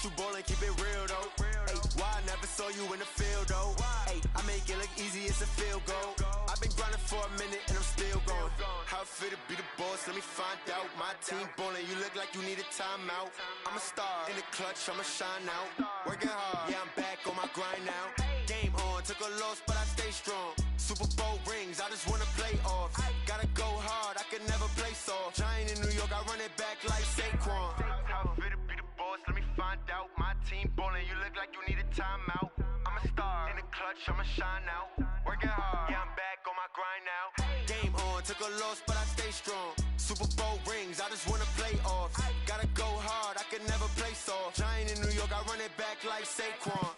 you ballin', keep it real though. Ay, why I never saw you in the field though? Ay, I make it look easy, it's a field goal. I've been grinding for a minute and I'm still going. How it feel to be the boss, let me find out. My team ballin', you look like you need a timeout. I'm a star in the clutch, I'ma shine out. Working hard, yeah, I'm back on my grind now. Game on, took a loss, but I stay strong. Super Bowl rings, I just wanna play off. Gotta go hard, I can never play soft. Giant in New York, I run it back like Saquon. How it feel to be the boss, let me find out. My team ballin', you look like you need a timeout. I'm a star in the clutch, I'ma shine out. Working hard, yeah, I'm back on my grind now. Game on, took a loss, but I stay strong. Super Bowl rings, I just wanna play off. Gotta go hard, I can never play soft. Giant in New York, I run it back like Saquon.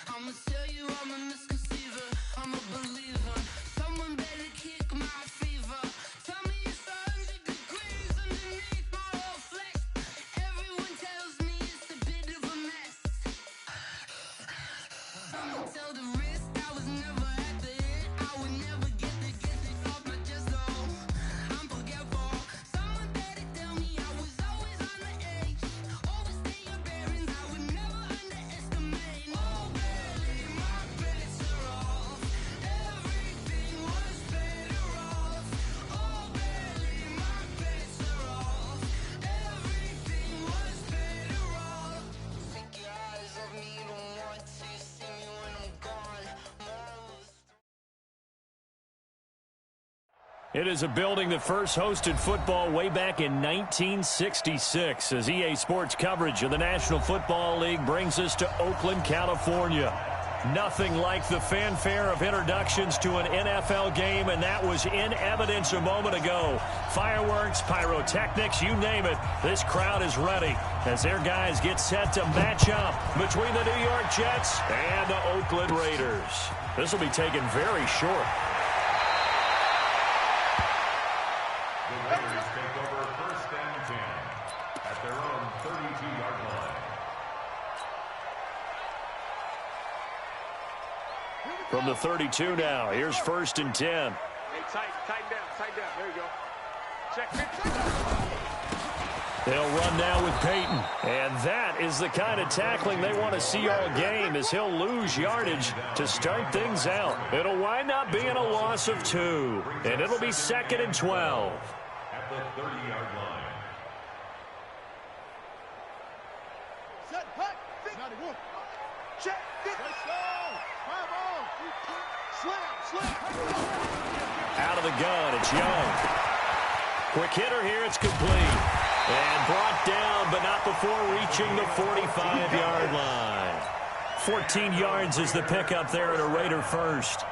I'ma tell you I'm a misconceiver, I'm a believer. Someone better kick my fever. Tell me it's 100 degrees underneath my whole flesh. Everyone tells me it's a bit of a mess. I'ma tell the risk I was never at the end. I would never get it off my chest though. I'm forgetful. Someone better tell me I was always on the edge. Overstay your bearings, I would never underestimate. Oh, barely, my bets are off. Everything was better off. Oh, barely, my bets are off. Everything was better off. Take your eyes off me, don't want to see me when I'm gone. It is a building that first hosted football way back in 1966 as EA Sports coverage of the National Football League brings us to Oakland, California. Nothing like the fanfare of introductions to an NFL game, and that was in evidence a moment ago. Fireworks, pyrotechnics, you name it. This crowd is ready as their guys get set to match up between the New York Jets and the Oakland Raiders. This will be taken very short. The Raiders take over first and 10 at their own 32-yard line. From the 32 now, here's first and 10. Hey, tighten down. There you go. Check. They'll run now with Peyton. And that is the kind of tackling they want to see all game as he'll lose yardage to start things out. It'll wind up being a loss of 2. And it'll be second and 12. At the 30-yard line. Set, hut, think. 91. Check, fit. Let's go. 5-0. Slam. Out of the gun, it's Young. Quick hitter here, it's complete. And brought down, but not before reaching the 45-yard line. 14 yards is the pickup there at a Raider first.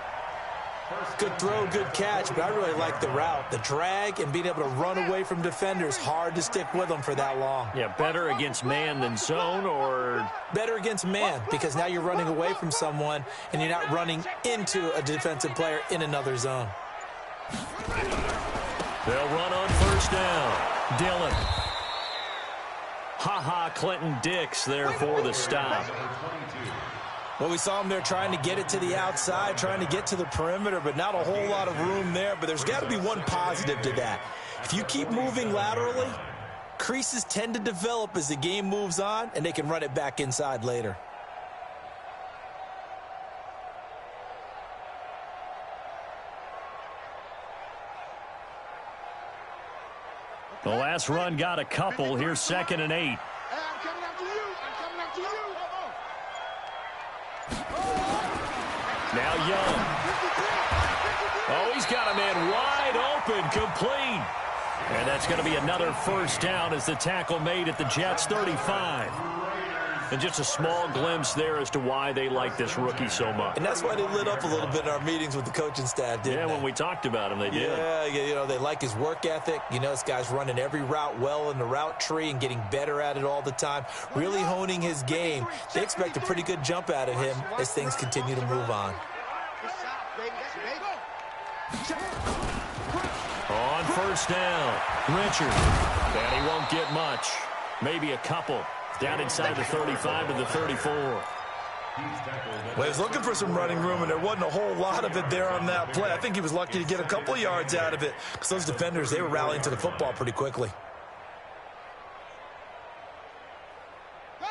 Good throw, good catch, but I really like the route. The drag and being able to run away from defenders, hard to stick with them for that long. Yeah, better against man than zone, or? Better against man, because now you're running away from someone and you're not running into a defensive player in another zone. They'll run on first down. Dillon. Clinton Dix there for the stop. Well, we saw him there trying to get it to the outside, trying to get to the perimeter, but not a whole lot of room there. But there's got to be one positive to that. If you keep moving laterally, creases tend to develop as the game moves on, and they can run it back inside later. The last run got a couple. Here's second and 8. I'm coming after you. Now Young. Oh, he's got a man wide open, complete. And that's going to be another first down as the tackle made at the Jets' 35. And just a small glimpse there as to why they like this rookie so much. And that's why they lit up a little bit in our meetings with the coaching staff, didn't they? When we talked about him, they did. Yeah, you know, they like his work ethic. You know, this guy's running every route well in the route tree and getting better at it all the time, really honing his game. They expect a pretty good jump out of him as things continue to move on. On first down, Richard. And he won't get much. Maybe a couple. Down inside the 35 to the 34. Well, he was looking for some running room, and there wasn't a whole lot of it there on that play. I think he was lucky to get a couple yards out of it because those defenders, they were rallying to the football pretty quickly.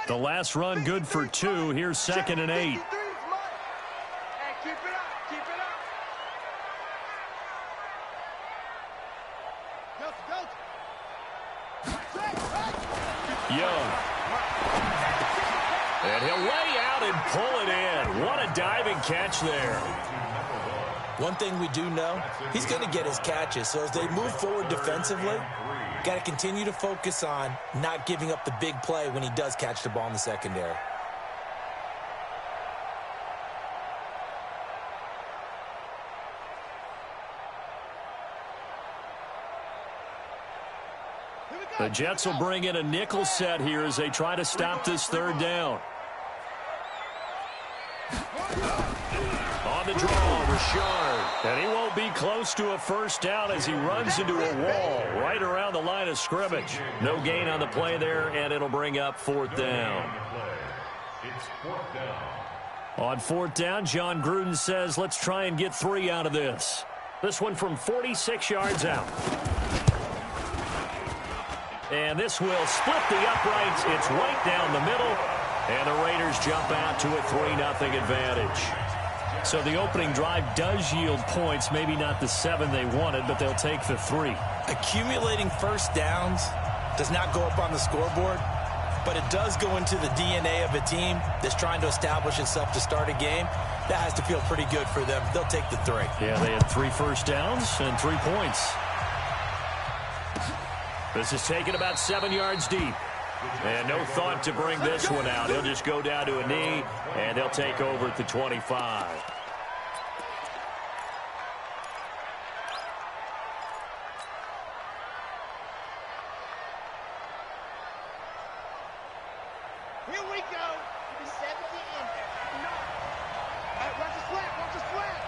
The last run good for 2. Here's 2nd and 8. Young. And he'll lay out and pull it in. What a diving catch there. One thing we do know, he's going to get his catches. So as they move forward defensively, got to continue to focus on not giving up the big play when he does catch the ball in the secondary. The Jets will bring in a nickel set here as they try to stop this 3rd down. On the draw, Richard. And he won't be close to a first down as he runs into a wall right around the line of scrimmage. No gain on the play there, and it'll bring up 4th down. It's 4th down. On 4th down, John Gruden says, let's try and get 3 out of this. This one from 46 yards out. And this will split the uprights. It's right down the middle. And the Raiders jump out to a 3-0 advantage. So the opening drive does yield points. Maybe not the 7 they wanted, but they'll take the 3. Accumulating first downs does not go up on the scoreboard, but it does go into the DNA of a team that's trying to establish itself to start a game. That has to feel pretty good for them. They'll take the 3. Yeah, they had 3 first downs and 3 points. This is taken about 7 yards deep. And no thought to bring this one out. He'll just go down to a knee, and they'll take over at the 25. Here we go. The 70 in. Watch the slant. Watch the slant.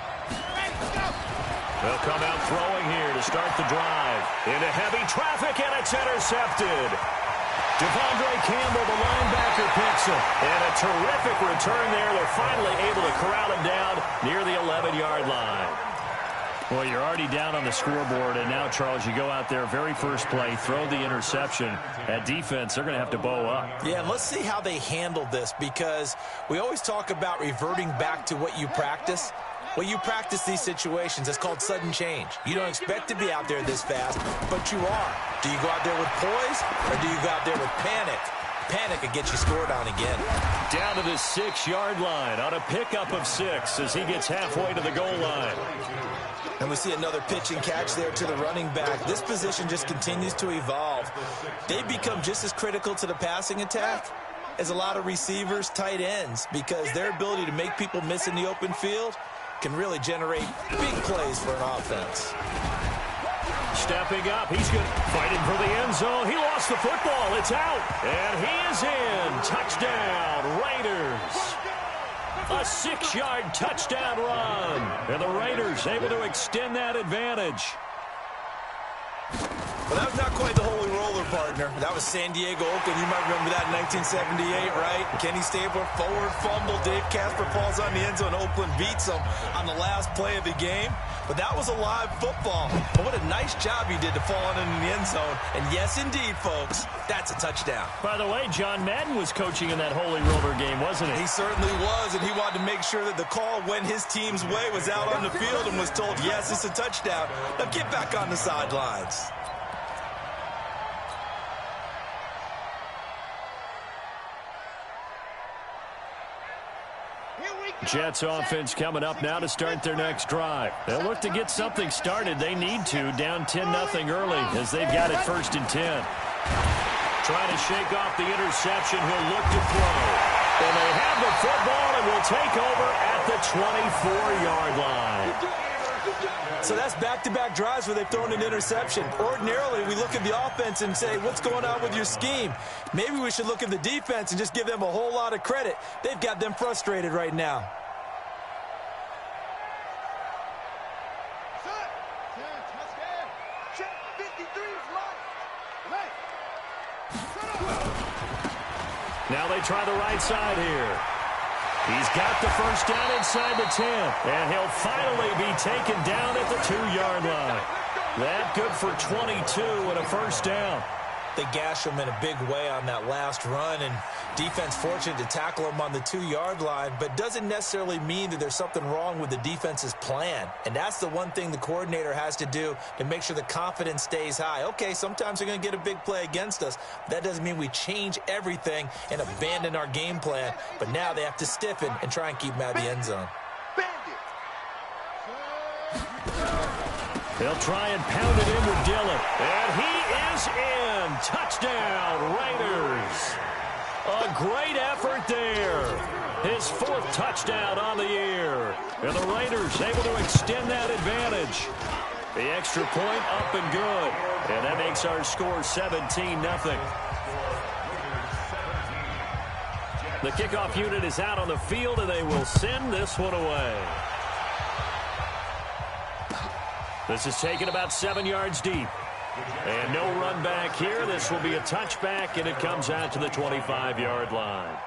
Ready, go. They'll come out throwing here to start the drive. Into heavy traffic, and it's intercepted. Devondre Campbell, the linebacker, picks him. And a terrific return there. They're finally able to corral him down near the 11-yard line. Well, you're already down on the scoreboard, and now, Charles, you go out there, very first play, throw the interception. At defense, they're going to have to bow up. Yeah, and let's see how they handle this, because we always talk about reverting back to what you practice. Well, you practice these situations. It's called sudden change. You don't expect to be out there this fast, but you are. Do you go out there with poise, or do you go out there with panic? Panic could get you scored on again. Down to the 6-yard line on a pickup of 6 as he gets halfway to the goal line. And we see another pitch and catch there to the running back. This position just continues to evolve. They become just as critical to the passing attack as a lot of receivers, tight ends, because their ability to make people miss in the open field can really generate big plays for an offense. Stepping up, he's good, fighting for the end zone. He lost the football, it's out, and he is in. Touchdown, Raiders. A 6-yard touchdown run, and the Raiders able to extend that advantage. Well, that was not quite the holy roller, partner. That was San Diego, Oakland. You might remember that in 1978, right? Kenny Stabler, forward fumble. Dave Casper falls on the end zone. Oakland beats him on the last play of the game. But that was a live football. But what a nice job he did to fall in the end zone. And yes, indeed, folks, that's a touchdown. By the way, John Madden was coaching in that holy roller game, wasn't he? He certainly was, and he wanted to make sure that the call went his team's way, was out on the field and was told, yes, it's a touchdown. Now get back on the sidelines. Jets offense coming up now to start their next drive. They'll look to get something started. They need to, down 10-0 early as they've got it 1st and 10. Trying to shake off the interception. He'll look to throw. And they have the football and will take over at the 24-yard line. So that's back-to-back drives where they've thrown an interception. Ordinarily, we look at the offense and say, what's going on with your scheme? Maybe we should look at the defense and just give them a whole lot of credit. They've got them frustrated right now. Check 53 is mine. Hey. Now they try the right side here. He's got the first down inside the 10, and he'll finally be taken down at the 2-yard line. That good for 22 and a first down. They gash him in a big way on that last run, and defense fortunate to tackle him on the 2-yard line, but doesn't necessarily mean that there's something wrong with the defense's plan. And that's the one thing the coordinator has to do to make sure the confidence stays high. Okay, sometimes they're going to get a big play against us. That doesn't mean we change everything and abandon our game plan, but now they have to stiffen and try and keep him out of the end zone. They'll try and pound it in with Dillon. And he is in. Touchdown, Raiders. A great effort there. His 4th touchdown on the year. And the Raiders able to extend that advantage. The extra point up and good. And that makes our score 17-0. The kickoff unit is out on the field, and they will send this one away. This is taken about 7 yards deep. And no run back here. This will be a touchback, and it comes out to the 25-yard line.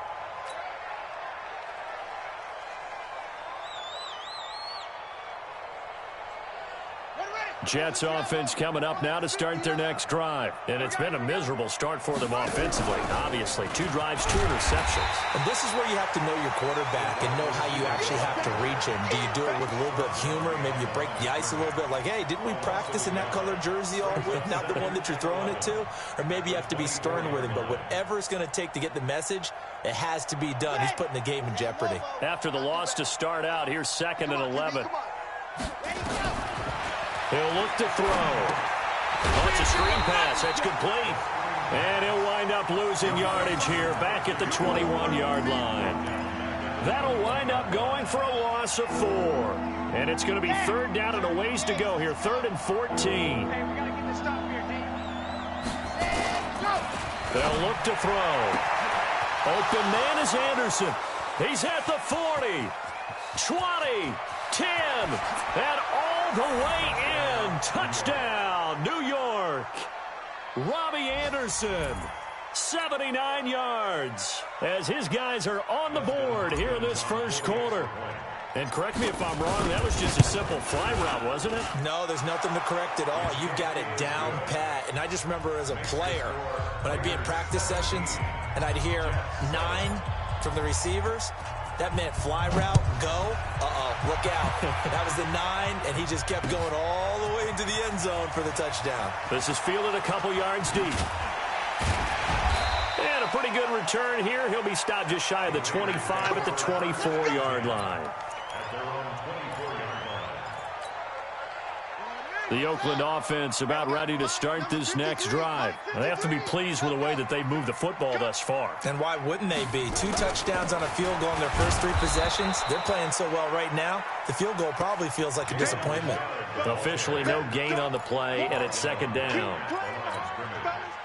Jets offense coming up now to start their next drive. And it's been a miserable start for them offensively. Obviously, 2 drives, 2 interceptions. And this is where you have to know your quarterback and know how you actually have to reach him. Do you do it with a little bit of humor? Maybe you break the ice a little bit like, hey, didn't we practice in that color jersey all week, not the one that you're throwing it to? Or maybe you have to be stern with him. But whatever it's going to take to get the message, it has to be done. He's putting the game in jeopardy. After the loss to start out, here's 2nd and 11. He'll look to throw. Oh, it's a screen pass. That's complete. And he'll wind up losing yardage here back at the 21-yard line. That'll wind up going for a loss of 4. And it's going to be 3rd down and a ways to go here. 3rd and 14. Hey, we got to get this stop here, D. They'll look to throw. Open man is Anderson. He's at the 40, 20, 10, and all the way in. Touchdown, New York. Robbie Anderson, 79 yards, as his guys are on the board here in this first quarter. And correct me if I'm wrong, that was just a simple fly route, wasn't it? No, there's nothing to correct at all. You've got it down pat. And I just remember as a player, when I'd be in practice sessions and I'd hear 9 from the receivers, that meant fly route, go, look out. That was the 9, and he just kept going all the way into the end zone for the touchdown. This is fielded a couple yards deep. And a pretty good return here. He'll be stopped just shy of the 25 at the 24-yard line. The Oakland offense about ready to start this next drive. They have to be pleased with the way that they've moved the football thus far. And why wouldn't they be? 2 touchdowns on a field goal in their first 3 possessions. They're playing so well right now, the field goal probably feels like a disappointment. Officially no gain on the play, and it's 2nd down.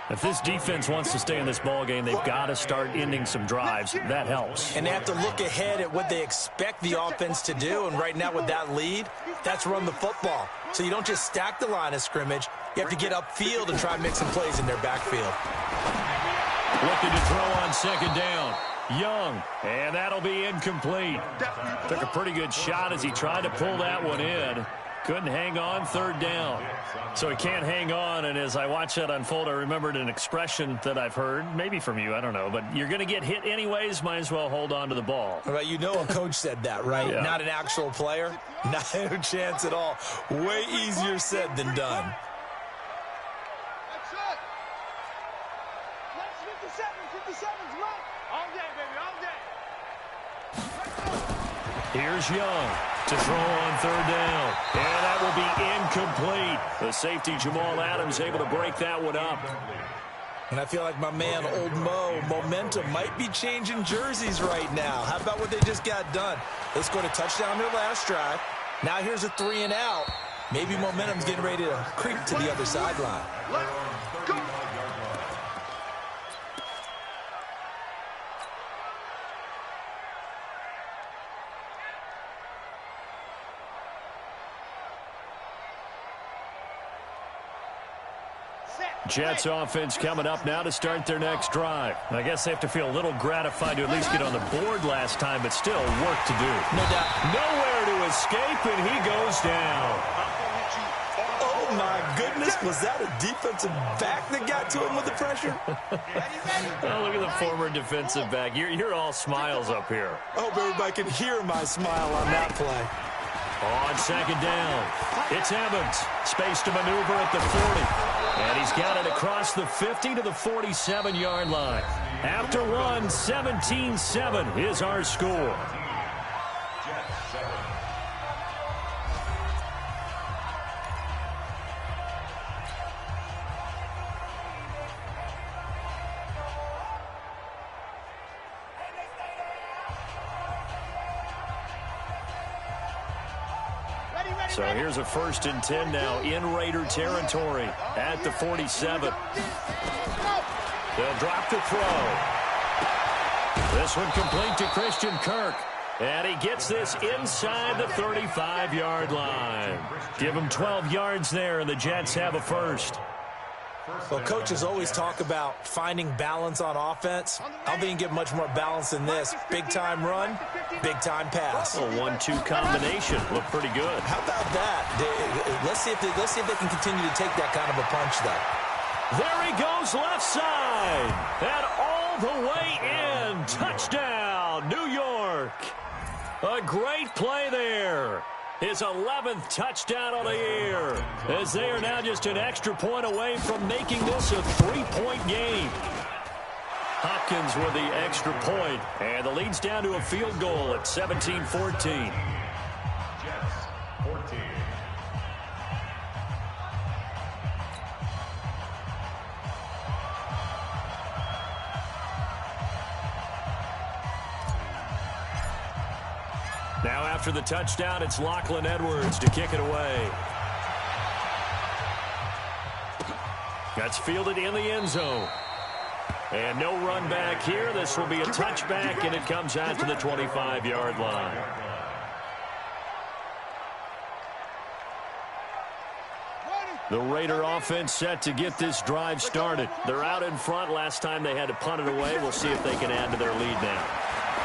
If this defense wants to stay in this ballgame, they've got to start ending some drives. That helps. And they have to look ahead at what they expect the offense to do. And right now with that lead, that's run the football. So you don't just stack the line of scrimmage. You have to get upfield and try and make some plays in their backfield. Looking to throw on 2nd down. Young, and that'll be incomplete. Took a pretty good shot as he tried to pull that one in. Couldn't hang on, 3rd down. So he can't hang on, and as I watched that unfold, I remembered an expression that I've heard, maybe from you, I don't know, but you're going to get hit anyways, might as well hold on to the ball. Right, you know a coach said that, right? Yeah. Not an actual player. Not a chance at all. Way easier said than done. That's it. Let's 57's right. All day, baby, all day. Here's Young to throw on 3rd down. And that will be incomplete. The safety, Jamal Adams, able to break that one up. And I feel like my man, Old Mo, momentum might be changing jerseys right now. How about what they just got done? They scored a touchdown their last drive. Now here's a 3 and out. Maybe momentum's getting ready to creep to the other sideline. Let's go. Jets offense coming up now to start their next drive. I guess they have to feel a little gratified to at least get on the board last time, but still work to do. No doubt. Nowhere to escape, and he goes down. Oh, my goodness. Was that a defensive back that got to him with the pressure? Oh, look at the former defensive back. You're all smiles up here. I hope everybody can hear my smile on that play. On second down, it's Evans. Space to maneuver at the 40. And he's got it across the 50 to the 47-yard line. After one, 17-7 is our score. So here's a 1st and 10 now in Raider territory at the 47. They'll drop the throw. This one complete to Christian Kirk. And he gets this inside the 35-yard line. Give him 12 yards there, and the Jets have a first. Well, coaches always talk about finding balance on offense. I don't think you can get much more balance than this. Big-time run, big-time pass. A 1-2 combination. Looked pretty good. How about that? Let's see if they can continue to take that kind of a punch, though. There he goes left side. And all the way in. Touchdown, New York. A great play there. His 11th touchdown on the year, as they are now just an extra point away from making this a 3-point game. Hopkins with the extra point, and the lead's down to a field goal at 17-14. Jets, 14. Now after the touchdown, it's Lachlan Edwards to kick it away. That's fielded in the end zone. And no run back here. This will be a touchback, and it comes out to the 25-yard line. The Raider offense set to get this drive started. They're out in front. Last time they had to punt it away. We'll see if they can add to their lead now.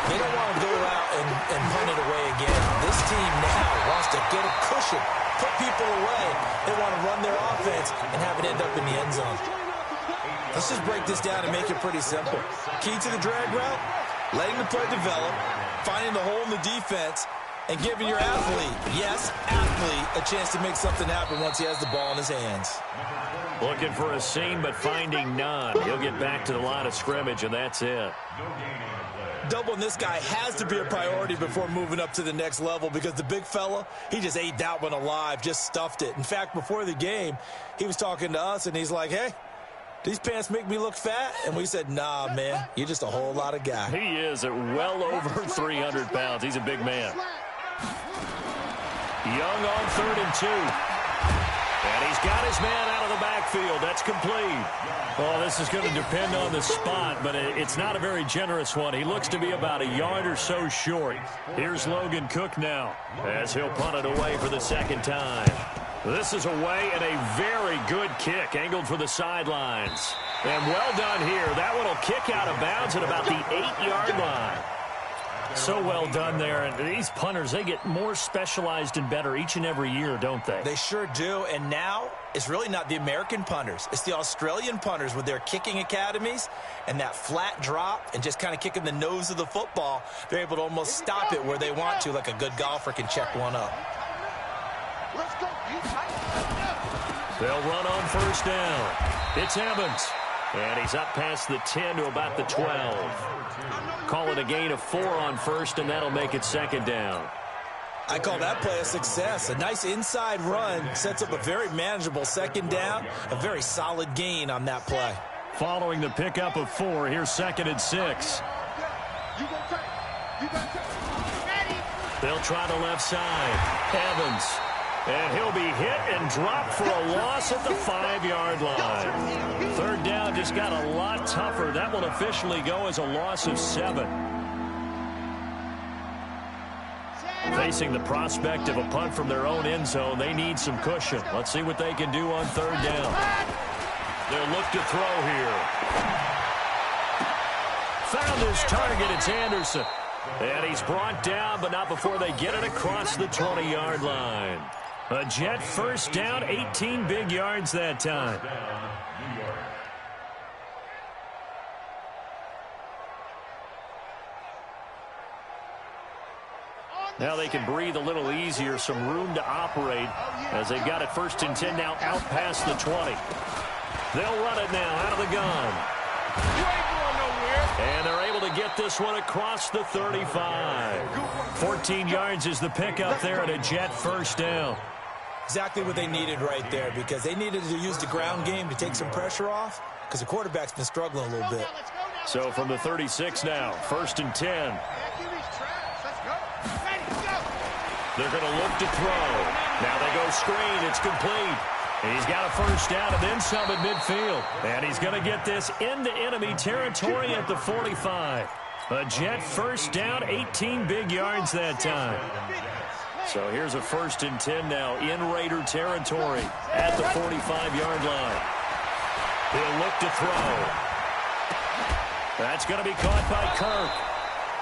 They don't want to go out and punt it away again. This team now wants to get a cushion, put people away. They want to run their offense and have it end up in the end zone. Let's just break this down and make it pretty simple. Key to the drag route, letting the play develop, finding the hole in the defense, and giving your athlete, yes, athlete, a chance to make something happen once he has the ball in his hands. Looking for a seam, but finding none. He'll get back to the line of scrimmage, and that's it. Doubling this guy has to be a priority before moving up to the next level, because the big fella, he just ate that one alive, just stuffed it. In fact, before the game, he was talking to us, and he's like, hey, these pants make me look fat? And we said, nah, man, you're just a whole lot of guy. He is at well over 300 pounds. He's a big man. Young on 3rd and 2. And he's got his man out of the backfield. That's complete. Well, this is going to depend on the spot, but it's not a very generous one. He looks to be about a yard or so short. Here's Logan Cook now, as he'll punt it away for the second time. This is away, and a very good kick, angled for the sidelines. And well done here. That one will kick out of bounds at about the 8-yard line. So well done there. And these punters, they get more specialized and better each and every year, don't they? They sure do. And now it's really not the American punters. It's the Australian punters with their kicking academies and that flat drop and just kind of kicking the nose of the football. They're able to almost stop it where they want to, like a good golfer can check one up. They'll run on 1st down. It's Evans. And he's up past the 10 to about the 12. Call it a gain of 4 on 1st, and that'll make it 2nd down. I call that play a success. A nice inside run sets up a very manageable 2nd down, a very solid gain on that play. Following the pickup of 4, here's 2nd and 6. They'll try the left side. Evans. And he'll be hit and dropped for a loss at the 5-yard line. 3rd down just got a lot tougher. That will officially go as a loss of 7. Facing the prospect of a punt from their own end zone, they need some cushion. Let's see what they can do on 3rd down. They'll look to throw here. Found his target. It's Anderson. And he's brought down, but not before they get it across the 20-yard line. A Jet first down, 18 big yards that time. Now they can breathe a little easier, some room to operate as they've got it first and 10 now out past the 20. They'll run it now out of the gun. You ain't going nowhere. And they're able to get this one across the 35. 14 yards is the pickup there at a Jet first down. Exactly what they needed right there, because they needed to use the ground game to take some pressure off, because the quarterback's been struggling a little bit. So from the 36 now, first and 10. They're going to look to throw. Now they go screen. It's complete. He's got a first down and then some at midfield. And he's going to get this into enemy territory at the 45. A Jet first down, 18 big yards that time. So here's a first and 10 now in Raider territory at the 45-yard line. He'll look to throw. That's going to be caught by Kirk.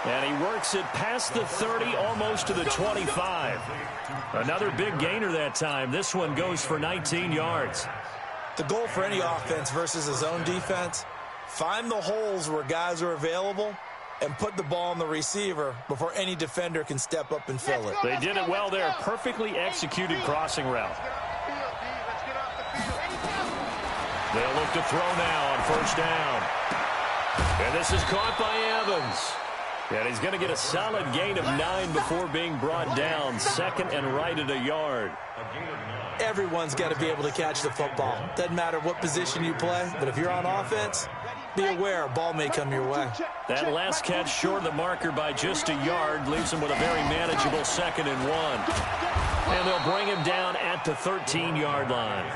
And he works it past the 30, almost to the 25. Another big gainer that time. This one goes for 19 yards. The goal for any offense versus a zone defense, find the holes where guys are available and put the ball on the receiver before any defender can step up and fill it. They did it well there. Perfectly executed crossing route. They'll look to throw now on first down. And this is caught by Evans. And he's going to get a solid gain of 9 before being brought down. Second and right at a yard. Everyone's got to be able to catch the football. Doesn't matter what position you play, but if you're on offense, be aware a ball may come your way. That last catch short of the marker by just a yard leaves him with a very manageable second and 1. And they'll bring him down at the 13-yard line.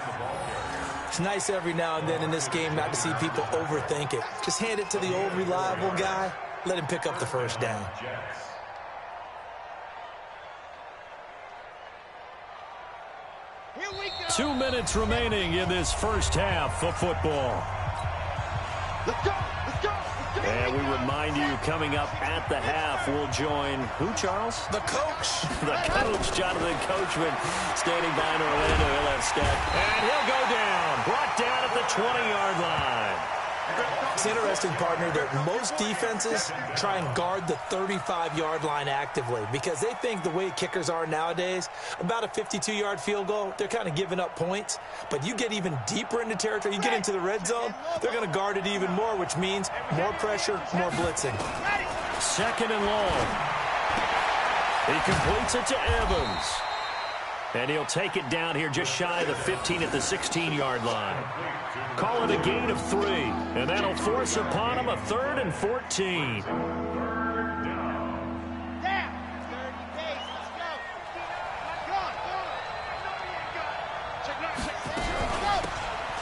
It's nice every now and then in this game not to see people overthink it. Just hand it to the old reliable guy. Let him pick up the first down. Here we go. 2 minutes remaining in this first half of football. Let's go. Let's go. Let's go. And we remind you, coming up at the half, we'll join who, Charles? The coach. The coach, Jonathan Coachman, standing by in Orlando. He'll have step. And he'll go down. Brought down at the 20-yard line. It's interesting, partner, that most defenses try and guard the 35-yard line actively because they think the way kickers are nowadays, about a 52-yard field goal, they're kind of giving up points. But you get even deeper into territory, you get into the red zone, they're going to guard it even more, which means more pressure, more blitzing. Second and long. He completes it to Evans. And he'll take it down here just shy of the 15 at the 16-yard line. Call it a gain of 3. And that'll force upon him a 3rd and 14.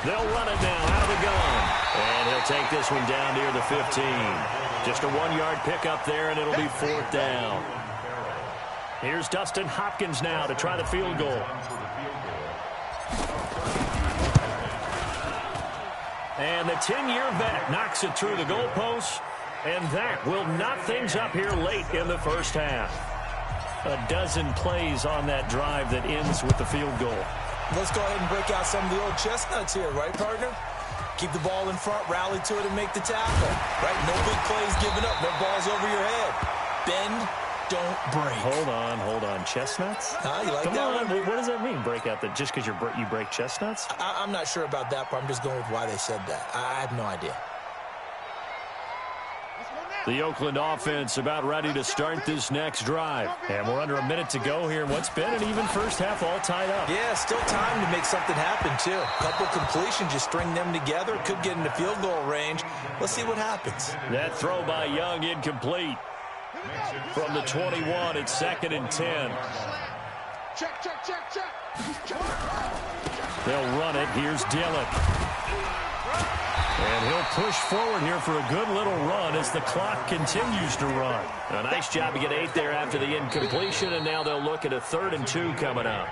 They'll run it now out of the gun. And he'll take this one down near the 15. Just a 1-yard pickup there, and it'll be 4th down. Here's Dustin Hopkins now to try the field goal. And the 10-year vet knocks it through the goalpost, and that will knock things up here late in the first half. A dozen plays on that drive that ends with the field goal. Let's go ahead and break out some of the old chestnuts here, right, partner? Keep the ball in front, rally to it, and make the tackle. Right? No big plays given up, no balls over your head. Bend, don't break. Hold on. Chestnuts? You like Come that on. one? What does that mean, break out? Just because you break chestnuts? I'm not sure about that, but I'm just going with why they said that. I have no idea. The Oakland offense about ready to start this next drive. And we're under a minute to go here in what's been an even first half all tied up. Yeah, still time to make something happen, too. A couple completions, you string them together, could get into field goal range. Let's see what happens. That throw by Young incomplete. From the 21, it's 2nd and 10. Check. They'll run it. Here's Dillon. And he'll push forward here for a good little run as the clock continues to run. A nice job to get 8 there after the incompletion, and now they'll look at a 3rd and 2 coming up.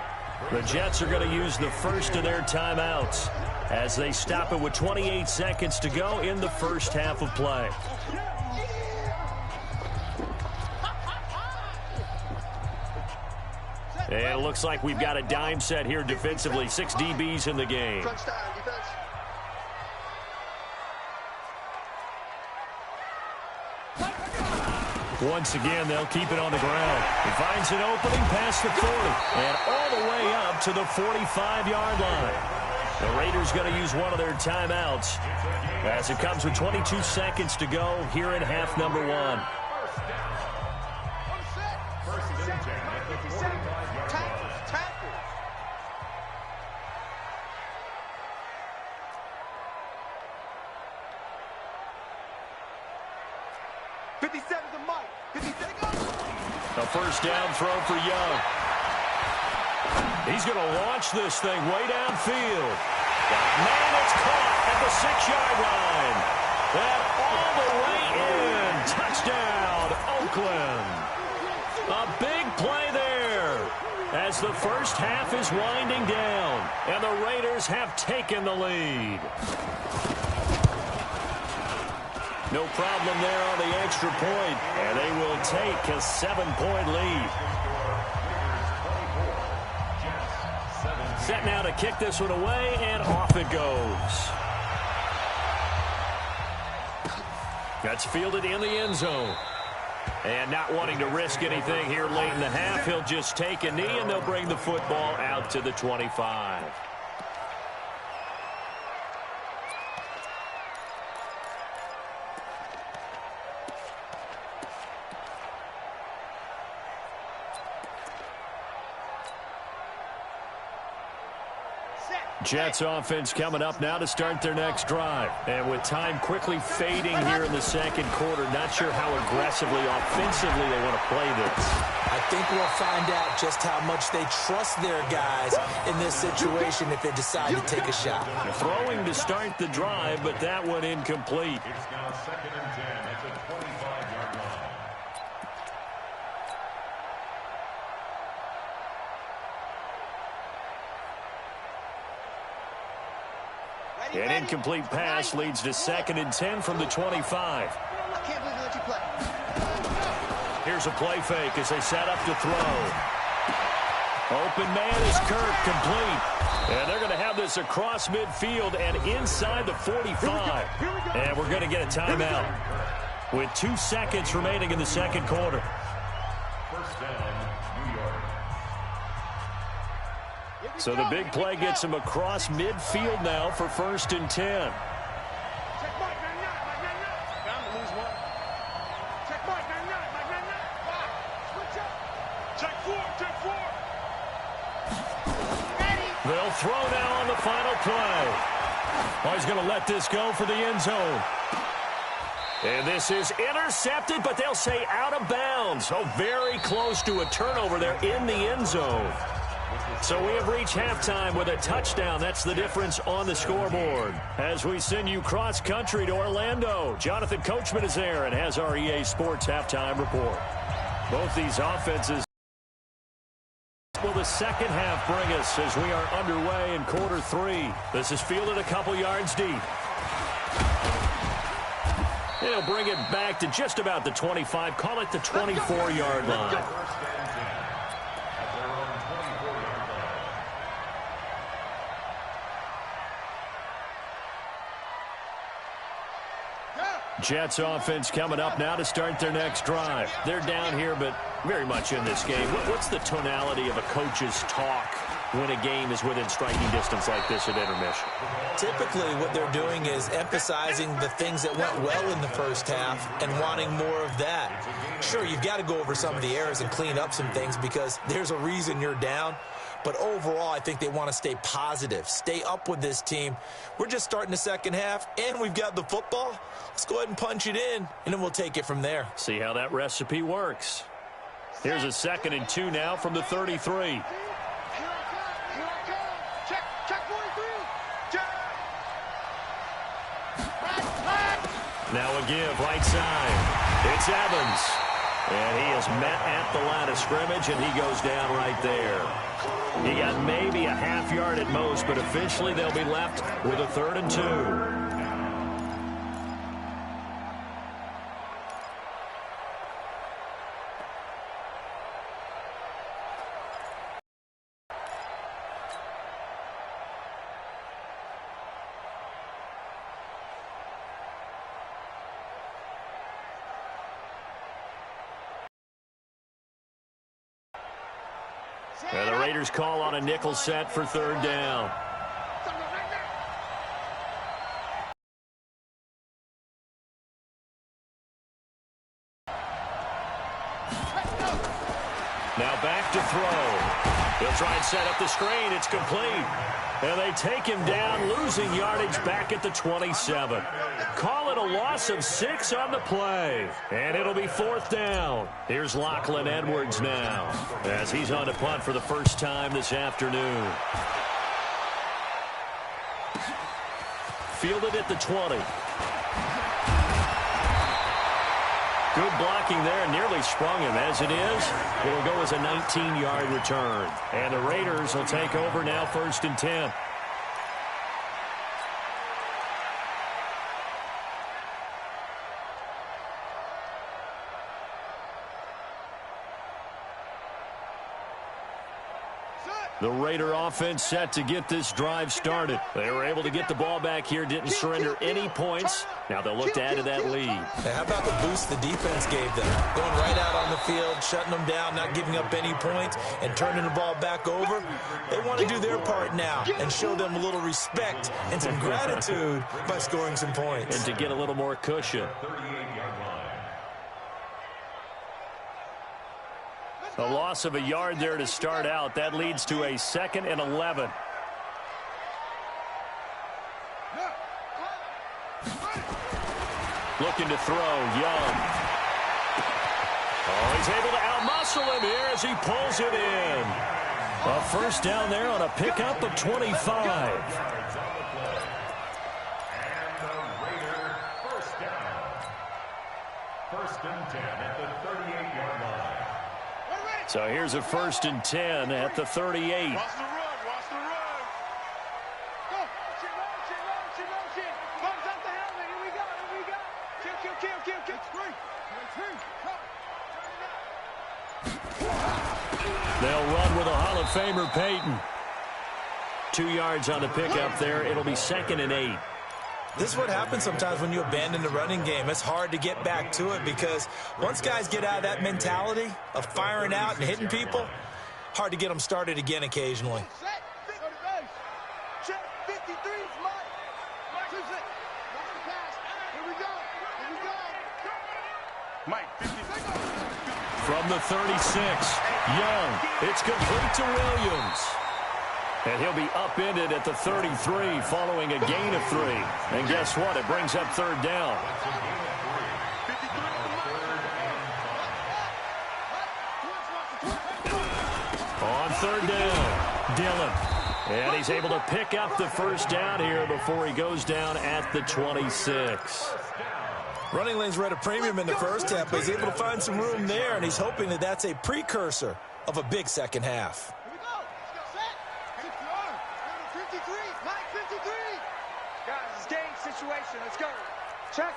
The Jets are going to use the first of their timeouts. as they stop it with 28 seconds to go in the first half of play. And it looks like we've got a dime set here defensively. 6 DBs in the game. Once again, they'll keep it on the ground. He finds an opening past the 40 and all the way up to the 45-yard line. The Raiders going to use one of their timeouts as it comes with 22 seconds to go here in half number 1. A first down throw for Young. He's going to launch this thing way downfield. Man, it's caught at the 6-yard line. And all the way in. Touchdown, Oakland. A big play there as the first half is winding down. And the Raiders have taken the lead. No problem there on the extra point, and they will take a 7-point lead. Set now to kick this one away, and off it goes. That's fielded in the end zone. And not wanting to risk anything here late in the half, he'll just take a knee, and they'll bring the football out to the 25. Jets offense coming up now to start their next drive. And with time quickly fading here in the second quarter, not sure how aggressively, offensively they want to play this. I think we'll find out just how much they trust their guys in this situation if they decide to take a shot. Throwing to start the drive, but that one incomplete. It's now 2nd and 10 at the 25-yard line. An incomplete pass leads to 2nd and 10 from the 25. I can't believe they let you play. Here's a play fake as they set up to throw. Open man is Kirk, complete. And they're going to have this across midfield and inside the 45. And we're going to get a timeout with 2 seconds remaining in the second quarter. First down, New York. So the big play gets him across midfield now for 1st and 10. Check Mike, 9-9, bound to lose one. Check Mike, 9-9, Mike, 9-9. Switch up. Check 4. Ready. They'll throw now on the final play. Oh, he's going to let this go for the end zone. And this is intercepted, but they'll say out of bounds. Oh, very close to a turnover there in the end zone. So we have reached halftime with a touchdown. That's the difference on the scoreboard. As we send you cross-country to Orlando, Jonathan Coachman is there and has our EA Sports halftime report. Both these offenses will the second half bring us as we are underway in quarter 3. This is fielded a couple yards deep. They'll bring it back to just about the 25. Call it the 24-yard line. Jets offense coming up now to start their next drive. They're down here, but very much in this game. What's the tonality of a coach's talk when a game is within striking distance like this at intermission? Typically, what they're doing is emphasizing the things that went well in the first half and wanting more of that. Sure, you've got to go over some of the errors and clean up some things because there's a reason you're down. But overall, I think they want to stay positive, stay up with this team. We're just starting the second half, and we've got the football. Let's go ahead and punch it in, and then we'll take it from there. See how that recipe works. Here's a 2nd and 2 now from the 33. Now a give, right side. It's Evans. And he is met at the line of scrimmage, and he goes down right there. He got maybe a half yard at at most, but officially they'll be left with a 3rd and 2. And the Raiders call on a nickel set for 3rd down. Now back to throw. He'll try and set up the screen. It's complete. And they take him down, losing yardage back at the 27. Call it a loss of 6 on the play. And it'll be 4th down. Here's Lachlan Edwards now, as he's on to punt for the first time this afternoon. Fielded at the 20. Good blocking there, nearly sprung him. As it is, it'll go as a 19-yard return. And the Raiders will take over now, 1st and 10. The Raider offense set to get this drive started. They were able to get the ball back here, didn't surrender any points. Now they'll look to add to that lead. Hey, how about the boost the defense gave them? Going right out on the field, shutting them down, not giving up any points, and turning the ball back over. They want to do their part now and show them a little respect and some gratitude by scoring some points. And to get a little more cushion. A loss of a yard there to start out. That leads to a 2nd and 11. Looking to throw, Young. Oh, he's able to outmuscle him here as he pulls it in. A 1st down there on a pickup of 25. And the Raider 1st down. 1st and 10 at the 38-yard line. So here's a 1st and 10 at the 38. Watch the run, watch the run. Go. Motion. Comes up the helmet. Here we go. Kill. They'll run with a Hall of Famer, Peyton. 2 yards on the pickup there. It'll be 2nd and 8. This is what happens sometimes when you abandon the running game. It's hard to get back to it because once guys get out of that mentality of firing out and hitting people, hard to get them started again occasionally. Check 53 is Mike. Here we go. Mike, 53. From the 36, Young. It's complete to Williams. And he'll be upended at the 33 following a gain of 3. And guess what? It brings up 3rd down. On 3rd down, Dillon. And he's able to pick up the 1st down here before he goes down at the 26. Running lanes were at a premium in the first half, but he's able to find some room there, and he's hoping that that's a precursor of a big second half. Situation. Let's go. Check.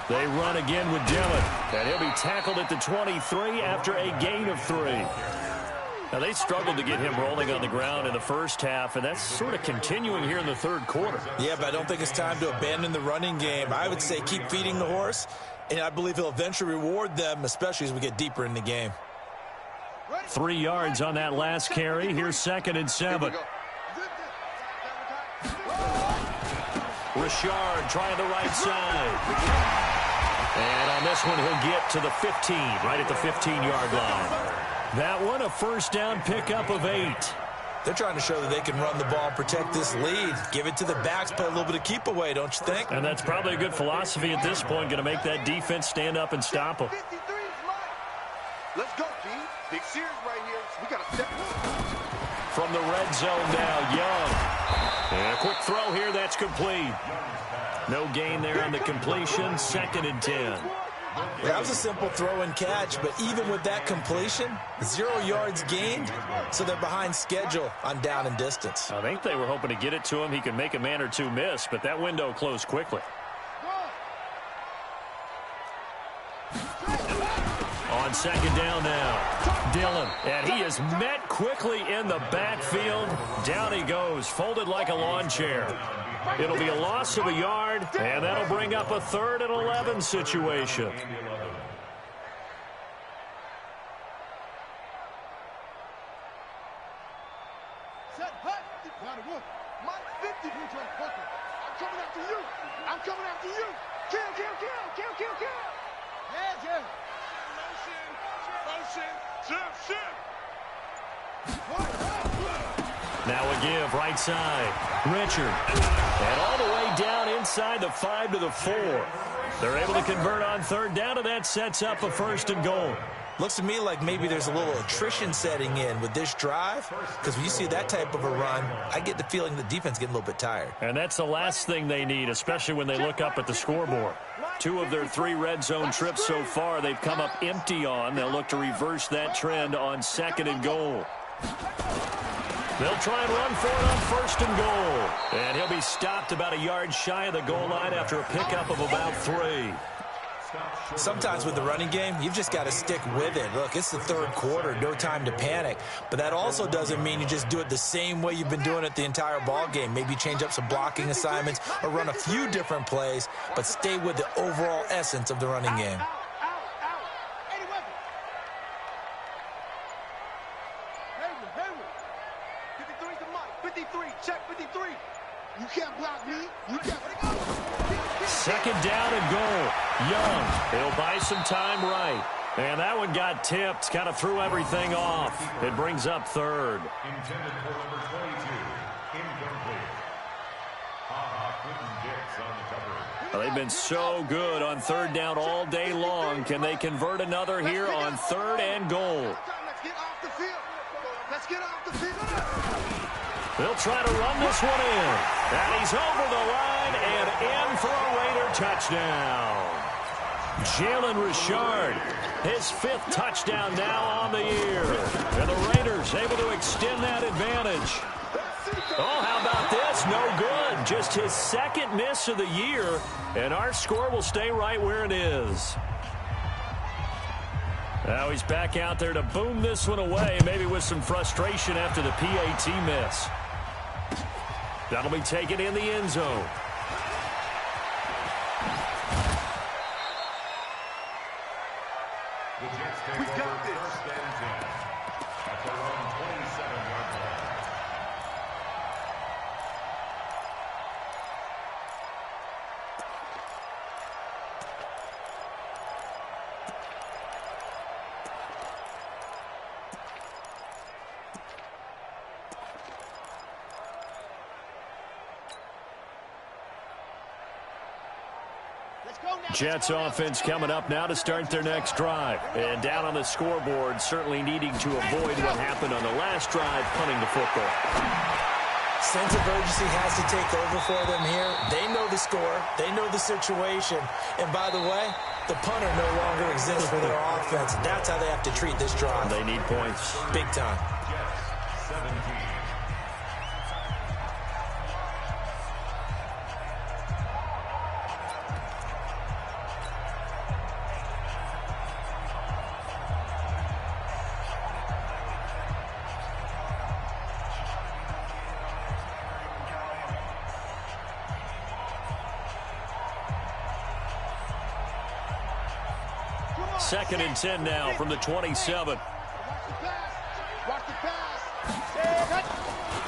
They run again with Dillon, and he'll be tackled at the 23 after a gain of 3. Now, they struggled to get him rolling on the ground in the first half, and that's sort of continuing here in the 3rd quarter. Yeah, but I don't think it's time to abandon the running game. I would say keep feeding the horse, and I believe he'll eventually reward them, especially as we get deeper in the game. 3 yards on that last carry. Here's 2nd and 7. Richard trying the right side. And on this one, he'll get to the 15, right at the 15-yard line. That one, a 1st down pickup of 8. They're trying to show that they can run the ball and protect this lead. Give it to the backs, play a little bit of keep away, don't you think? And that's probably a good philosophy at this point, going to make that defense stand up and stop them. 53 is mine. Let's go, G. Big series right here. We got to step from the red zone now, Young. And a quick throw here, that's complete. No gain there on the completion, 2nd and 10. That was a simple throw and catch, but even with that completion, 0 yards gained, so they're behind schedule on down and distance. I think they were hoping to get it to him. He could make a man or two miss, but that window closed quickly. On second down now, Dillon, and he is met quickly in the backfield. Down he goes, folded like a lawn chair. It'll be a loss of a yard, and that'll bring up a 3rd and 11 situation. Mike 50. I'm coming after you. I'm coming after you. Kill, kill, kill, kill, kill, kill. Yeah, yeah. Motion, jump, shift. Now a give, right side. Richard. And all the way down inside the 5 to the 4. They're able to convert on 3rd down, and that sets up a 1st and goal. Looks to me like maybe there's a little attrition setting in with this drive, because when you see that type of a run, I get the feeling the defense getting a little bit tired. And that's the last thing they need, especially when they look up at the scoreboard. 2 of their 3 red zone trips so far, they've come up empty on. They'll look to reverse that trend on 2nd and goal. They'll try and run for it on 1st and goal. And he'll be stopped about a yard shy of the goal line after a pickup of about 3. Sometimes with the running game, you've just got to stick with it. Look, it's the 3rd quarter, no time to panic. But that also doesn't mean you just do it the same way you've been doing it the entire ball game. Maybe change up some blocking assignments or run a few different plays, but stay with the overall essence of the running game. You can't block me. You can't. 2nd down and goal. Young, he'll buy some time right. And that one got tipped, kind of threw everything off. It brings up 3rd. Intended for number 22, incomplete. On the coverage. Well, they've been so good on 3rd down all day long. Can they convert another here on 3rd and goal? Let's get off the field. Let's get off the field. They'll try to run this one in. And he's over the line and in for a Raider touchdown. Jalen Richard, his 5th touchdown now on the year. And the Raiders able to extend that advantage. Oh, how about this? No good. Just his 2nd miss of the year. And our score will stay right where it is. Now he's back out there to boom this one away, maybe with some frustration after the PAT miss. That'll be taken in the end zone. The Jets take over 1st and 10 at their own 27-yard line. Jets offense coming up now to start their next drive. And down on the scoreboard, certainly needing to avoid what happened on the last drive, punting the football. Sense of urgency has to take over for them here. They know the score. They know the situation. And by the way, the punter no longer exists for their offense. That's how they have to treat this drive. They need points. Big time. Jets 17. Second and 10 now from the 27. Watch the pass.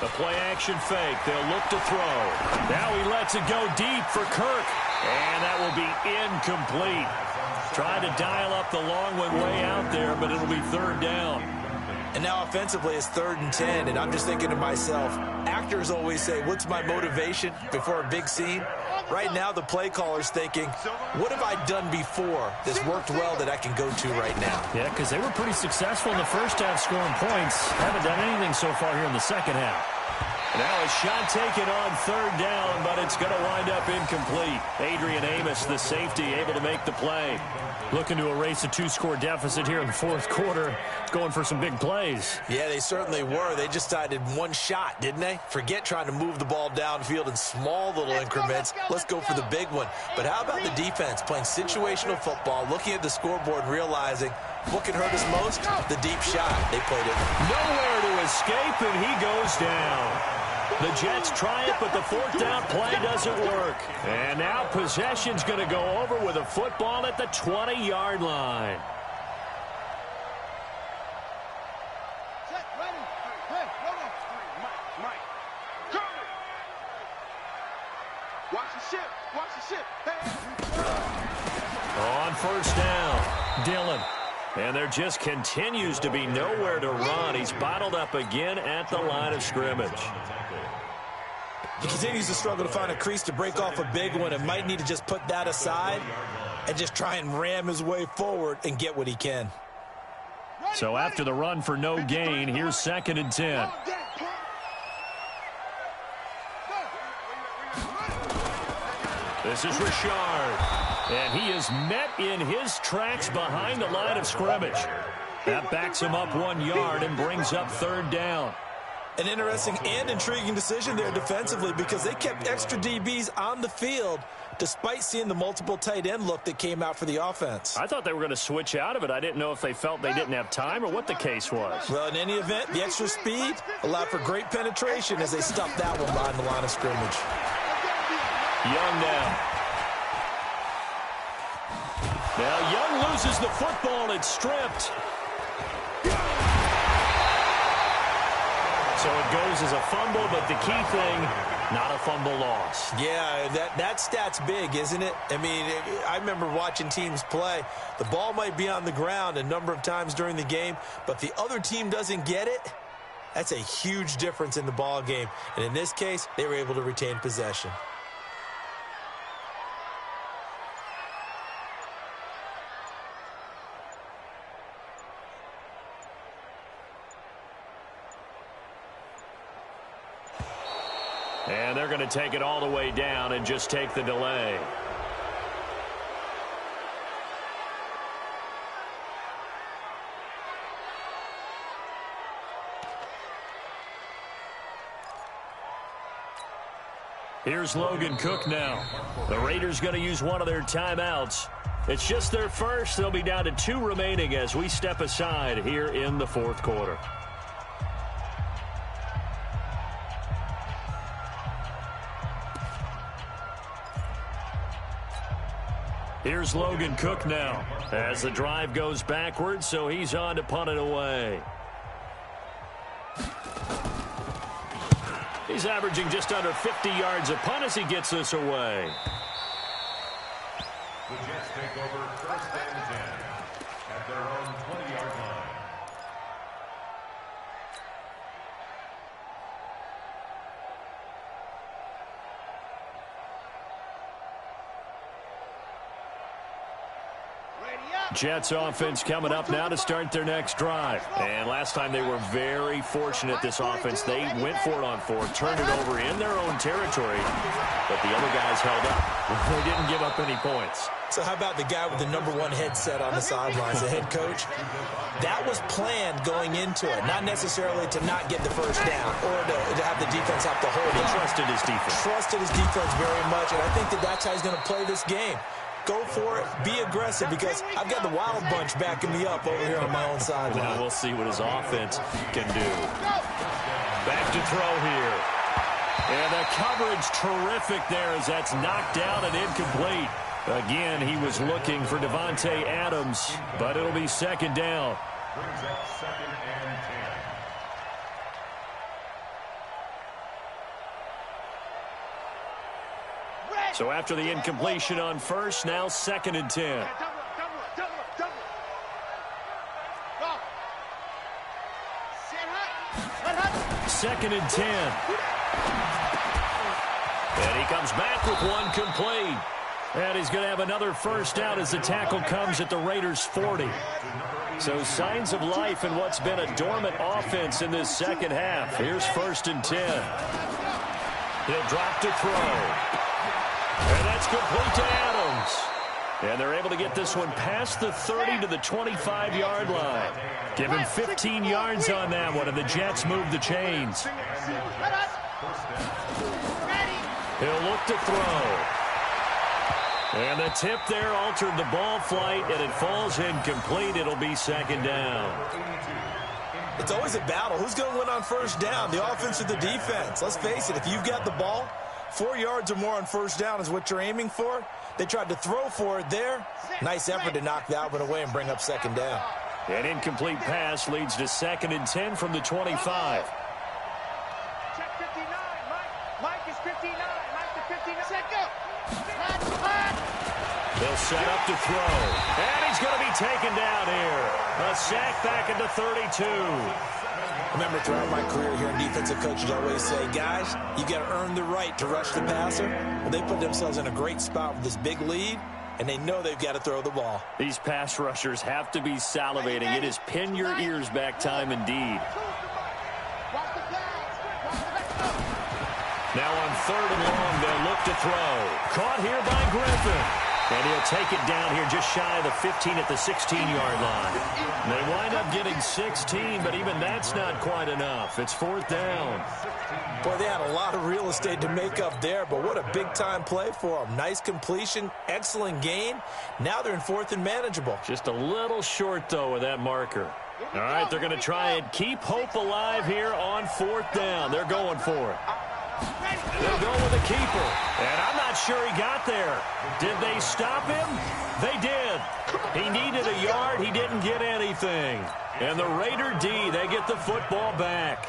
The play action fake. They'll look to throw. Now he lets it go deep for Kirk. And that will be incomplete. Trying to dial up the long one way out there, but it'll be 3rd down. And now offensively it's 3rd and 10, and I'm just thinking to myself, actors always say, what's my motivation before a big scene? Right now the play caller's thinking, what have I done before that's worked well that I can go to right now? Yeah, because they were pretty successful in the first half scoring points. Haven't done anything so far here in the second half. Now a shot taken on third down, but it's going to wind up incomplete. Adrian Amos, the safety, able to make the play. Looking to erase a 2-score deficit here in the fourth quarter. Going for some big plays. Yeah, they certainly were. They just decided one shot, didn't they? Forget trying to move the ball downfield in small little increments. Let's go for the big one. But how about the defense playing situational football, looking at the scoreboard and realizing what can hurt us most? The deep shot. They played it. Nowhere to escape, and he goes down. The Jets try it, but the fourth down play doesn't work. And now possession's going to go over with a football at the 20-yard line. Set, ready. Hey, hold on. Mike. Come. Watch the ship. Watch the ship. Hey. On first down, Dillon. And there just continues to be nowhere to run. He's bottled up again at the line of scrimmage. He continues to struggle to find a crease to break off a big one and might need to just put that aside and just try and ram his way forward and get what he can. So after the run for no gain, here's 2nd and 10. This is Richard. And he is met in his tracks behind the line of scrimmage. That backs him up 1 yard and brings up third down. An interesting and intriguing decision there defensively because they kept extra DBs on the field despite seeing the multiple tight end look that came out for the offense. I thought they were going to switch out of it. I didn't know if they felt they didn't have time or what the case was. Well, in any event, the extra speed allowed for great penetration as they stuffed that one behind the line of scrimmage. Young now. Now Young loses the football. It's stripped. So it goes as a fumble, but the key thing, not a fumble loss. Yeah, that stat's big, isn't it? I mean, I remember watching teams play. The ball might be on the ground a number of times during the game, but if the other team doesn't get it, that's a huge difference in the ball game. And in this case, they were able to retain possession. And they're going to take it all the way down and just take the delay. Here's Logan Cook now. The Raiders going to use one of their timeouts. It's just their first. They'll be down to 2 remaining as we step aside here in the fourth quarter. Here's Logan Cook now as the drive goes backwards, so he's on to punt it away. He's averaging just under 50 yards a punt as he gets this away. The Jets take over 1st and 10 at their own 20-yard line. Jets offense coming up now to start their next drive. And last time they were very fortunate, this offense. They went for it on 4, turned it over in their own territory, but the other guys held up. They didn't give up any points. So how about the guy with the #1 headset on the sidelines, the head coach? That was planned going into it, not necessarily to not get the first down or to have the defense have to hold it. He trusted his defense. Trusted his defense very much, and I think that's how he's going to play this game. Go for it. Be aggressive because I've got the Wild Bunch backing me up over here on my own sideline. Now we'll see what his offense can do. Back to throw here. And the coverage terrific there as that's knocked down and incomplete. Again, he was looking for Devontae Adams, but it'll be 2nd down. Brings up 2nd and 10. So after the incompletion on first, now 2nd and 10. 2nd and 10. And he comes back with one complete. And he's going to have another first down as the tackle comes at the Raiders' 40. So signs of life in what's been a dormant offense in this second half. Here's 1st and 10. He'll drop to throw. And that's complete to Adams. And they're able to get this one past the 30 to the 25-yard line. Give him 15 yards on that one, and the Jets move the chains. He'll look to throw. And the tip there altered the ball flight, and it falls incomplete. It'll be 2nd down. It's always a battle. Who's going to win on 1st down, the offense or the defense? Let's face it, if you've got the ball, 4 yards or more on 1st down is what you're aiming for. They tried to throw for it there. Nice effort to knock that one away and bring up 2nd down. An incomplete pass leads to 2nd and 10 from the 25. Check 59. Mike is 59. Mike to 59. Set go. They'll set up to throw. And he's going to be taken down here. A sack back at the 32. Remember, throughout my career here in defensive coaches always say, guys, you got to earn the right to rush the passer. Well, they put themselves in a great spot with this big lead, and they know they've got to throw the ball. These pass rushers have to be salivating. It is pin your ears back time indeed. Now on 3rd and long, they'll look to throw. Caught here by Griffin. And he'll take it down here just shy of the 15 at the 16-yard line. They wind up getting 16, but even that's not quite enough. It's 4th down. Boy, they had a lot of real estate to make up there, but what a big-time play for them. Nice completion, excellent gain. Now they're in 4th and manageable. Just a little short, though, with that marker. All right, they're going to try and keep hope alive here on 4th down. They're going for it. They'll go with the keeper. And I'm not sure he got there. Did they stop him? They did. He needed a yard. He didn't get anything. And the Raider D, they get the football back.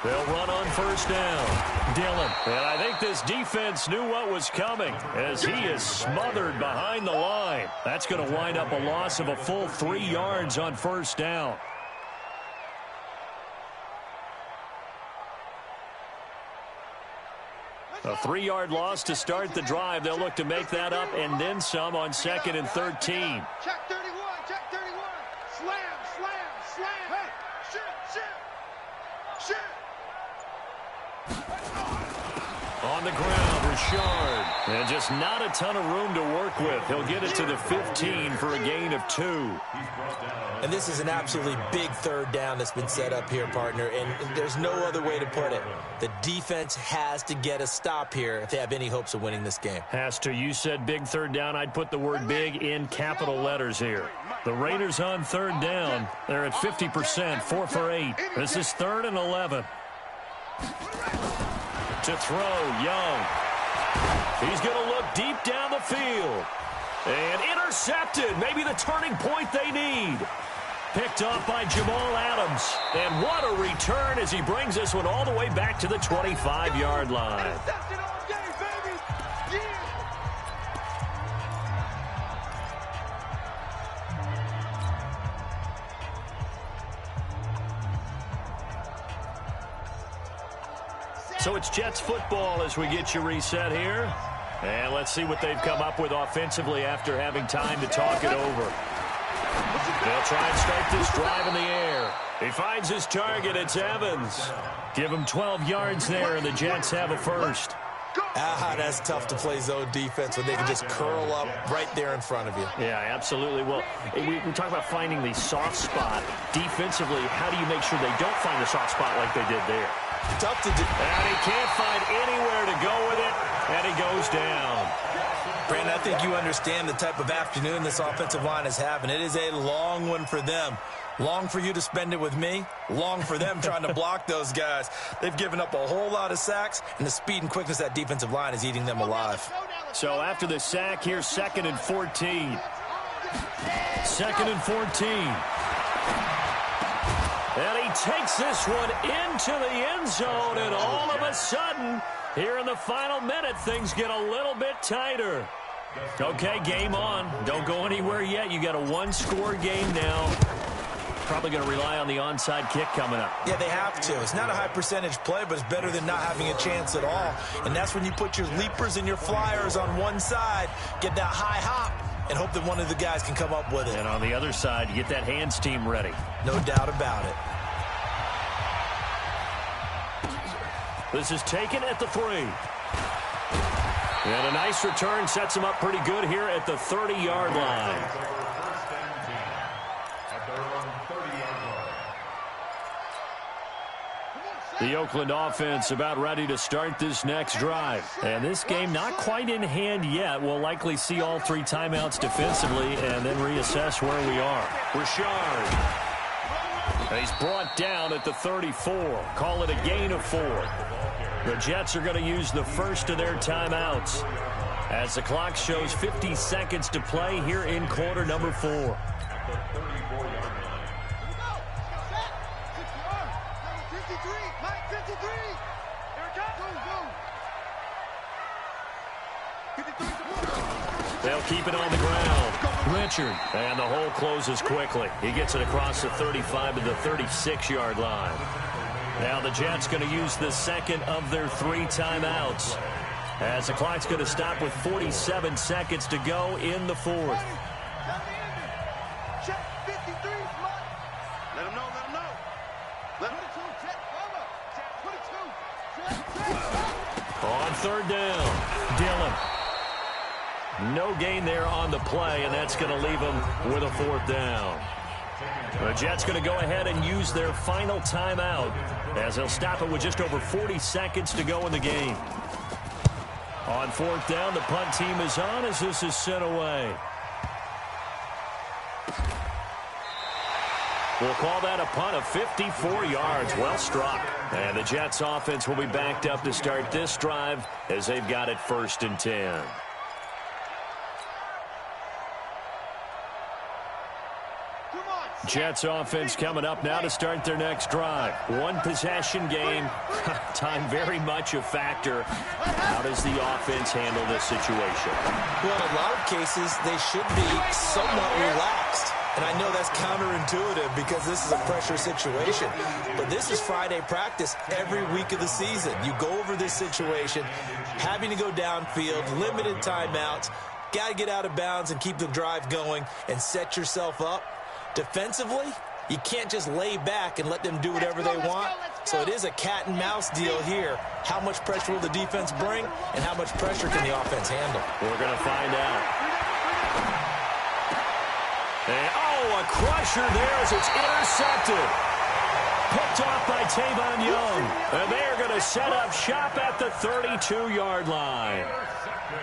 They'll run on 1st down. Dillon. And I think this defense knew what was coming as he is smothered behind the line. That's going to wind up a loss of a full 3 yards on 1st down. A 3-yard loss to start the drive. They'll look to make that up and then some on 2nd and 13. Check 31. Check 31. Slam. Hey, shoot. On the ground, Richard. And just not a ton of room to work with. He'll get it to the 15 for a gain of 2. And this is an absolutely big 3rd down that's been set up here, partner, and there's no other way to put it. The defense has to get a stop here if they have any hopes of winning this game. Has to. You said big 3rd down. I'd put the word big in capital letters here. The Raiders on 3rd down. They're at 50%, 4 for 8. This is 3rd and 11. To throw, Young. He's going to look deep down the field. And intercepted. Maybe the turning point they need. Picked off by Jamal Adams. And what a return as he brings this one all the way back to the 25-yard line. So it's Jets football as we get you reset here. And let's see what they've come up with offensively after having time to talk it over. They'll try and start this drive in the air. He finds his target. It's Evans. Give him 12 yards there, and the Jets have a first. That's tough to play zone defense when they can just curl up right there in front of you. Yeah, absolutely. Well, we talk about finding the soft spot. Defensively, how do you make sure they don't find the soft spot like they did there? Tough to do. And he can't find anywhere to go with it, and he goes down. Brandon, I think you understand the type of afternoon this offensive line is having. It is a long one for them. Long for you to spend it with me. Long for them trying to block those guys. They've given up a whole lot of sacks, and the speed and quickness of that defensive line is eating them alive. So after the sack, here's 2nd and 14. 2nd and 14. And he takes this one into the end zone, and all of a sudden, here in the final minute, things get a little bit tighter. Okay, game on. Don't go anywhere yet. You got a one-score game now. probably going to rely on the onside kick coming up. Yeah, they have to. It's not a high percentage play, but it's better than not having a chance at all. And that's when you put your leapers and your flyers on one side, get that high hop, and hope that one of the guys can come up with it. And on the other side, you get that hands team ready. No doubt about it. This is taken at the 3. And a nice return sets him up pretty good here at the 30-yard line. The Oakland offense about ready to start this next drive. And this game not quite in hand yet. We'll likely see all 3 timeouts defensively and then reassess where we are. Richard. He's brought down at the 34. Call it a gain of 4. The Jets are going to use the first of their timeouts as the clock shows 50 seconds to play here in quarter number 4. They'll keep it on the ground. Richard. And the hole closes quickly. He gets it across the 35 to the 36-yard line. Now the Jets going to use the second of their 3 timeouts as the clock's going to stop with 47 seconds to go in the 4th. On 3rd down, Dillon. No gain there on the play, and that's going to leave him with a 4th down. The Jets going to go ahead and use their final timeout as they'll stop it with just over 40 seconds to go in the game. On 4th down, the punt team is on as this is sent away. We'll call that a punt of 54 yards. Well struck. And the Jets offense will be backed up to start this drive as they've got it 1st and 10. Jets offense coming up now to start their next drive. 1 possession game. Time very much a factor. How does the offense handle this situation? Well, in a lot of cases, they should be somewhat relaxed. And I know that's counterintuitive because this is a pressure situation. But this is Friday practice every week of the season. You go over this situation, having to go downfield, limited timeouts, got to get out of bounds and keep the drive going and set yourself up. Defensively, you can't just lay back and let them do whatever they want. So it is a cat and mouse deal here. How much pressure will the defense bring, and how much pressure can the offense handle? We're going to find out. And, a crusher there as it's intercepted. Picked off by Tavon Young. And they are going to set up shop at the 32-yard line.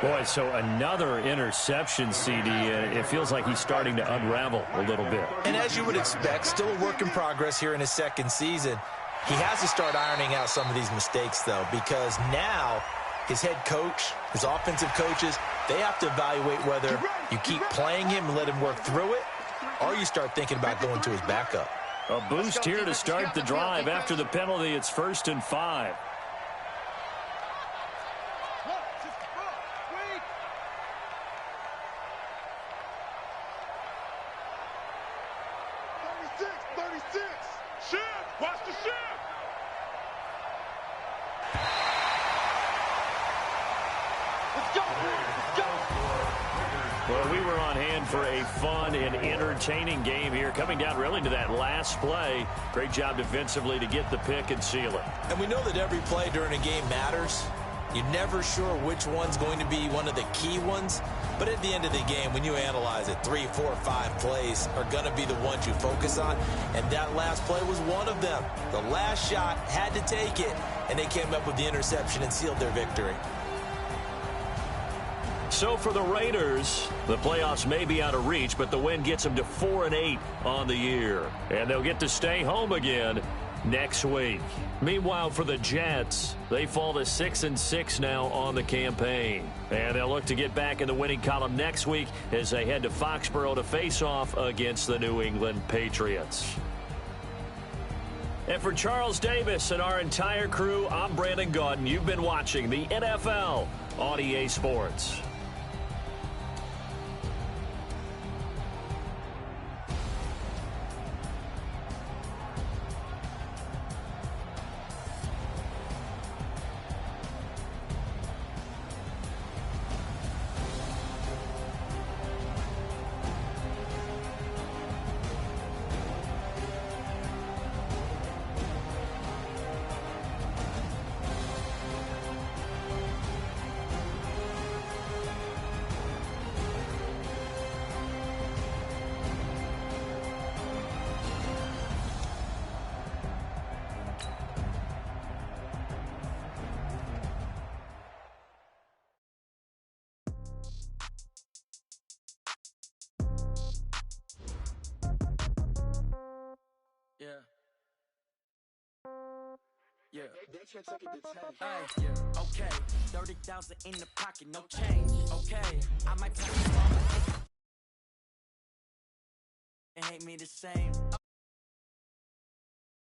Boy, so another interception, CD. It feels like he's starting to unravel a little bit. And as you would expect, still a work in progress here in his 2nd season. He has to start ironing out some of these mistakes, though, because now his head coach, his offensive coaches, they have to evaluate whether you keep playing him and let him work through it, or you start thinking about going to his backup. A boost here to start the drive. After the penalty, it's 1st and 5. Well, we were on hand for a fun and entertaining game here, coming down really to that last play. Great job defensively to get the pick and seal it. And we know that every play during a game matters. You're never sure which one's going to be one of the key ones. But at the end of the game, when you analyze it, 3, 4, 5 plays are going to be the ones you focus on. And that last play was one of them. The last shot had to take it, and they came up with the interception and sealed their victory. So for the Raiders, the playoffs may be out of reach, but the win gets them to 4-8 on the year. And they'll get to stay home again next week. Meanwhile, for the Jets, they fall to 6-6 now on the campaign. And they'll look to get back in the winning column next week as they head to Foxborough to face off against the New England Patriots. And for Charles Davis and our entire crew, I'm Brandon Gaudin. You've been watching the NFL on EA Sports. Okay, 30,000 in the pocket, no change. Okay, I might tell you and hate me the same.